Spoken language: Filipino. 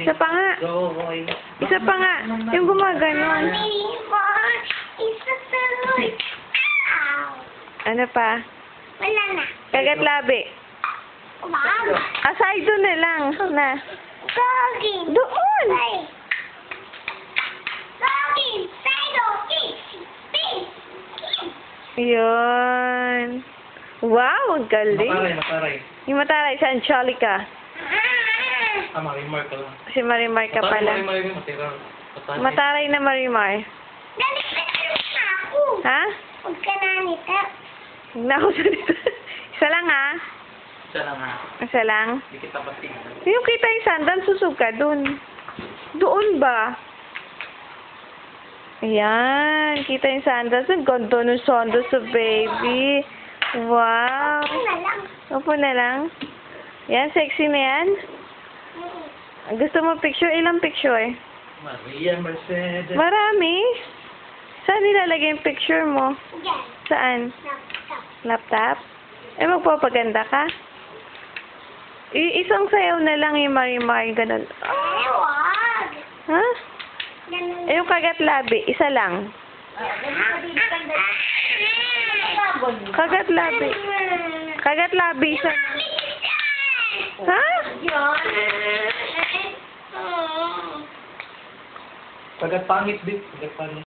Isa pa nga. Isa pa nga. Yung gumaganon. Isa tuloy. Ow! Ano pa? Wala na. Kagat labi. Wow! Asay doon na lang. Na. Gogin! Doon! Gogin! Saido! Pin! Yun. Wow, ang galing. Mataray. Yung mataray sa Angelica. Marimar ka lang. Si Marimar ka pala. Mataray na Marimar. Galit ka na ako. Ha? Huwag ka na nita. Huwag na ako salita. Isa lang ha? Isa lang ha. Isa lang? Hindi kita pati. Yung kita yung sandal, susog ka dun. Doon ba? Ayan, kita yung sandals. Ang ganda ng sandals sa baby. Wow. Ano na lang. Upo na lang. Yan, sexy na yan. Gusto mo picture? Ilang picture? Maria Mercedes. Marami. Saan nilalagay yung picture mo? Yan. Saan? Laptop. Laptop? Eh, magpapaganda ka? Isang sayaw na lang yung Marimar, ganun. Ay, wag. Ha? Ganun. Eh, yung kagat labi, isa lang. Kagat labi. Kagat labi, isa lang. Ha? Pagkat pangit din. Pagkat pangit.